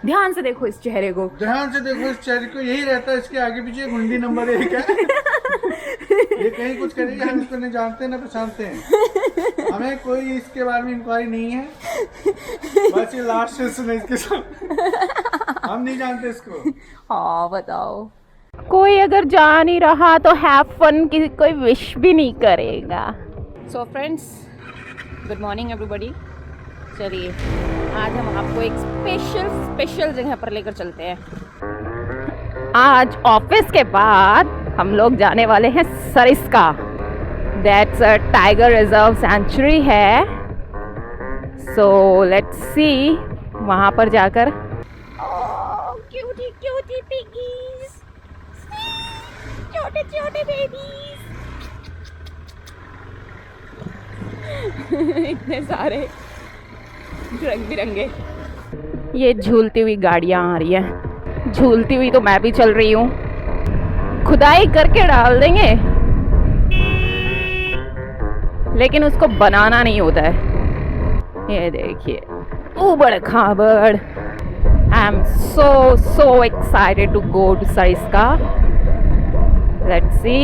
ध्यान से देखो इस चेहरे को, ध्यान से देखो इस चेहरे को, यही रहता है इसके आगे पीछे गुंडी नंबर 1 है। ये कहीं कुछ करेगी हम इसको नहीं जानते ना पहचानते हैं, हमें कोई इसके बारे में इंक्वायरी नहीं है, बस ये लास्ट सेशन है इसके साथ, हम नहीं जानते इसको। हाँ बताओ, कोई अगर जा नहीं रहा तो हैव फन की कोई विश भी नहीं करेगा। So friends, good morning everybody. चलिए आज हम आपको एक स्पेशल जगह पर लेकर चलते हैं। आज ऑफिस के बाद हम लोग जाने वाले हैं Sariska. That's a tiger reserve sanctuary है। सो लेट्स सी, वहाँ पर जाकर क्यूटी पिगीज, छोटे छोटे बेबीज, इतने सारे रंग बिरंगे। ये झूलती हुई गाड़ियाँ आ रही है, झूलती हुई तो मैं भी चल रही हूँ। खुदाई करके डाल देंगे लेकिन उसको बनाना नहीं होता है। ये देखिए ऊबड़ खाबड़। I am so excited to go to Sariska. Let's see.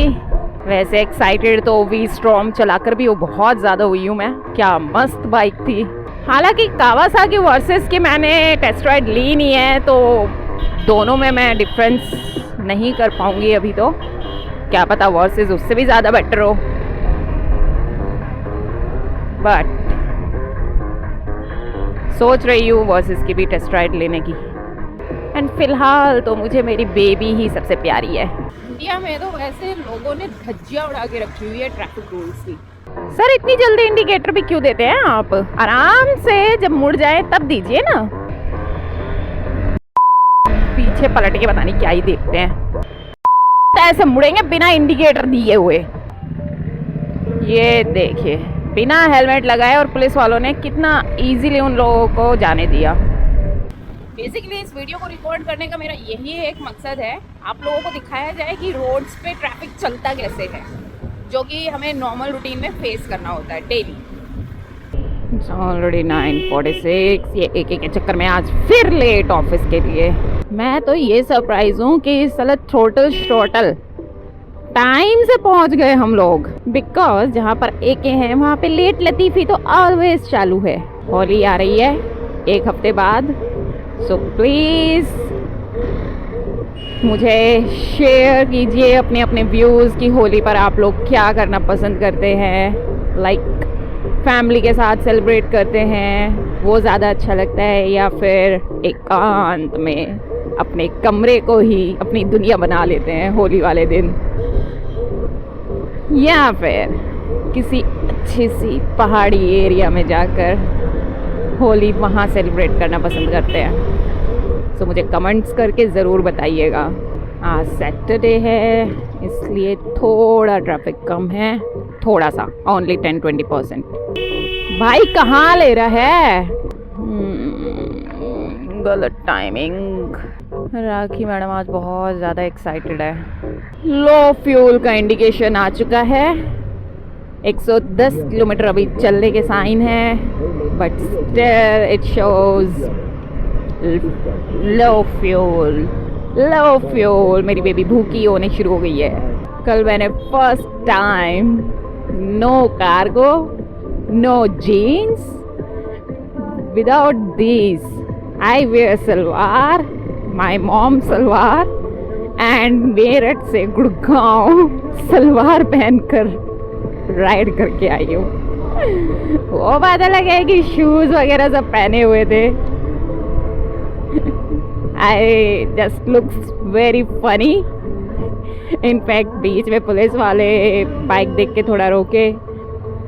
वैसे एक्साइटेड तो वी स्ट्रॉम चलाकर भी वो बहुत ज़्यादा हुई हूँ मैं। क्या मस्त बाइक थी। हालांकि कावासाकी वर्सेस की मैंने टेस्ट राइड ली नहीं है, तो दोनों में मैं डिफरेंस नहीं कर पाऊंगी अभी। तो क्या पता वर्सेस उससे भी ज़्यादा बेटर हो, बट सोच रही हूँ वर्सेस की भी टेस्ट राइड लेने की। एंड फिलहाल तो मुझे मेरी बेबी ही सबसे प्यारी है। इंडिया में तो वैसे लोगों ने धज्जियाँ उड़ा के रखी हुई है ट्रैफिक रूल्स की। सर इतनी जल्दी इंडिकेटर भी क्यों देते हैं आप? आराम से जब मुड़ जाए तब दीजिए ना। पीछे पलट के पता नहीं क्या ही देखते हैं। ऐसे मुड़ेंगे बिना इंडिकेटर दिए हुए। ये देखिए बिना हेलमेट लगाए और पुलिस वालों ने कितना इजीली उन लोगों को जाने दिया। बेसिकली इस वीडियो को रिकॉर्ड करने का मेरा यही एक मकसद है, आप लोगों को दिखाया जाए कि रोड्स पे ट्रैफिक चलता कैसे है, जो कि हमें नॉर्मल रूटीन में फेस करना होता है डेली। ऑलरेडी 9:46। ये एक के चक्कर में आज फिर लेट ऑफिस के लिए। मैं तो ये सरप्राइज हूँ कि साला थ्रोटल टाइम से पहुँच गए हम लोग। बिकॉज जहाँ पर एक हैं वहाँ पे लेट लतीफ़ी तो ऑलवेज चालू है। होली आ रही है एक हफ्ते बाद, सो प्लीज़ मुझे शेयर कीजिए अपने अपने व्यूज़ कि होली पर आप लोग क्या करना पसंद करते हैं। लाइक फैमिली के साथ सेलिब्रेट करते हैं वो ज़्यादा अच्छा लगता है, या फिर एकांत में अपने कमरे को ही अपनी दुनिया बना लेते हैं होली वाले दिन, या फिर किसी अच्छी सी पहाड़ी एरिया में जाकर होली वहाँ सेलिब्रेट करना पसंद करते हैं। सो मुझे कमेंट्स करके ज़रूर बताइएगा। आज सैटरडे है इसलिए थोड़ा ट्रैफिक कम है, थोड़ा सा, ओनली 10-20%। भाई कहाँ ले रहा है? गलत टाइमिंग। राखी मैडम आज बहुत ज़्यादा एक्साइटेड है। लो फ्यूल का इंडिकेशन आ चुका है। 110 किलोमीटर अभी चलने के साइन है, but still it shows low fuel. मेरी बेबी भूखी होने शुरू हो गई है। कल मैंने first time no cargo, no jeans, without this I wear salwar, my mom salwar, and Meerut से गुड़गांव सलवार पहनकर राइड करके आई हूँ। वो बात अलग है कि शूज वगैरह सब पहने हुए थे। I just looks very funny. In fact बीच में पुलिस वाले बाइक देख के थोड़ा रोके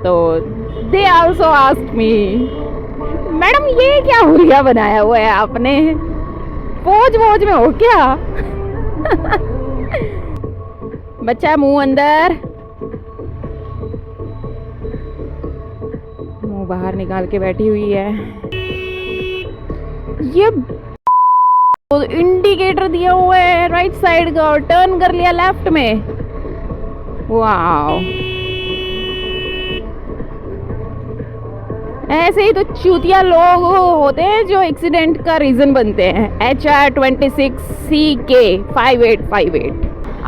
तो they also asked me, madam ये क्या हुलिया बनाया हुआ है आपने, फौज में हो क्या? बच्चा मुंह अंदर, मुंह बाहर निकाल के बैठी हुई है। ये इंडिकेटर दिया हुआ है राइट साइड का और टर्न कर लिया लेफ्ट में। वाओ, ऐसे ही तो चूतिया लोग होते हैं जो एक्सीडेंट का रीज़न बनते हैं। HR26CK 5858।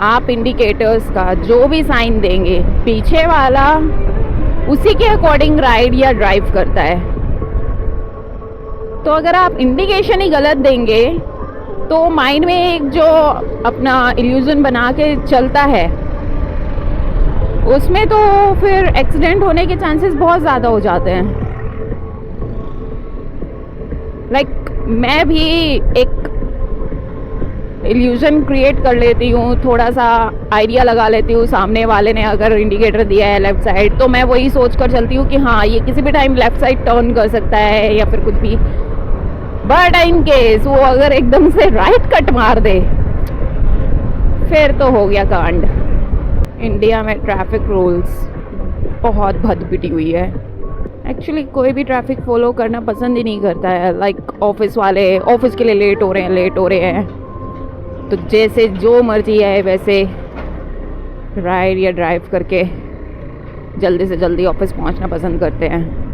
आप इंडिकेटर्स का जो भी साइन देंगे, पीछे वाला उसी के अकॉर्डिंग राइड या ड्राइव करता है। तो अगर आप इंडिकेशन ही गलत देंगे तो माइंड में एक जो अपना इल्यूजन बना के चलता है, उसमें तो फिर एक्सीडेंट होने के चांसेस बहुत ज़्यादा हो जाते हैं। मैं भी एक इल्यूजन क्रिएट कर लेती हूँ, थोड़ा सा आइडिया लगा लेती हूँ। सामने वाले ने अगर इंडिकेटर दिया है लेफ़्ट साइड, तो मैं वही सोच कर चलती हूँ कि हाँ, ये किसी भी टाइम लेफ़्ट साइड टर्न कर सकता है या फिर कुछ भी। बट इन केस वो अगर एकदम से राइट कट मार दे, फिर तो हो गया कांड। इंडिया में ट्रैफिक रूल्स बहुत भद पिटी हुई है। एक्चुअली कोई भी ट्रैफिक फॉलो करना पसंद ही नहीं करता है। ऑफिस वाले ऑफिस के लिए लेट हो रहे हैं, तो जैसे जो मर्जी है वैसे राइड या ड्राइव करके जल्दी से जल्दी ऑफिस पहुंचना पसंद करते हैं।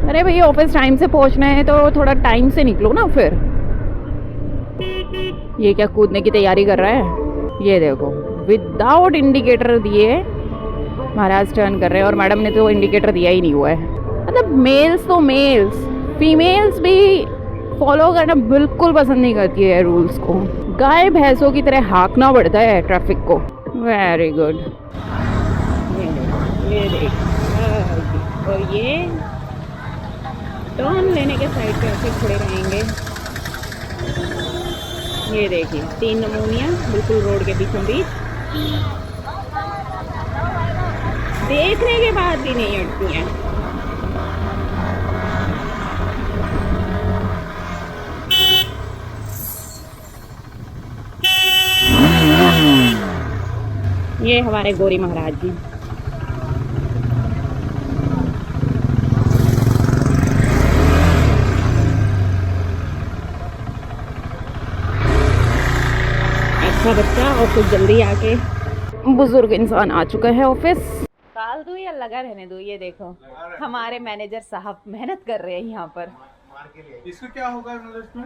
अरे भैया, ऑफिस टाइम से पहुंचना है तो थोड़ा टाइम से निकलो ना फिर। ये क्या कूदने की तैयारी कर रहा है? ये देखो, विदाउट इंडिकेटर दिए महाराज टर्न कर रहे हैं, और मैडम ने तो इंडिकेटर दिया ही नहीं हुआ है। मतलब मेल्स तो मेल्स, फीमेल्स भी फॉलो करना बिल्कुल पसंद नहीं करती है रूल्स को। गाय भैंसों की तरह हाँकना पड़ता है ट्रैफिक को। Very good. ये देख, और ये टर्न लेने के साइड पे ऐसे खड़े रहेंगे। ये देखिए, 3 नमूनियाँ बिल्कुल रोड के बीचों बीच, देखने के बाद भी नहीं हटती हैं। ये हमारे गोरी महाराज जी। अच्छा बच्चा ऑफिस जल्दी आके, बुजुर्ग इंसान आ चुका है ऑफिस। काल दूं या लगा रहने दूं? ये देखो, हमारे मैनेजर साहब मेहनत कर रहे हैं यहाँ पर। इसको क्या होगा? इसमें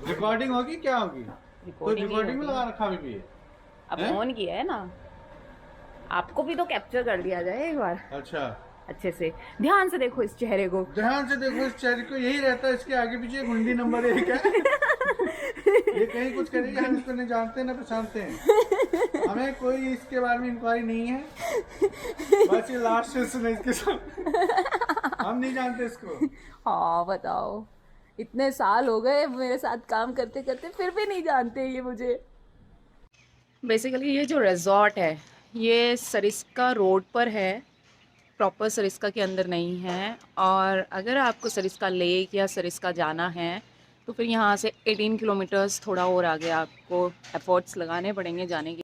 रिकॉर्डिंग होगी, क्या होगी? तो रिकॉर्डिंग में लगा रखा अभी भी है। अब ऑन किया है ना, आपको भी तो कैप्चर कर लिया जाए एक बार। अच्छा, अच्छे से ध्यान से देखो इस चेहरे को, ध्यान से देखो इस चेहरे को। यही रहता है इसके आगे पीछे गुंडी नंबर 1 है। ये कहीं कुछ करेगी, हम इसको नहीं जानते ना पहचानते हैं। हमें कोई इसके बारे में इंक्वायरी नहीं है। बस ये लास्ट सेशन है इसके साथ, हम नहीं जानते इसको। हाँ बताओ, इतने साल हो गए मेरे साथ काम करते करते, फिर भी नहीं जानते ये मुझे। बेसिकली ये जो रिजॉर्ट है ये सरिस्का रोड पर है, प्रॉपर सरिस्का के अंदर नहीं है। और अगर आपको सरिस्का लेक या सरिस्का जाना है तो फिर यहाँ से 18 किलोमीटर्स थोड़ा और आगे आपको एफर्ट्स लगाने पड़ेंगे जाने के।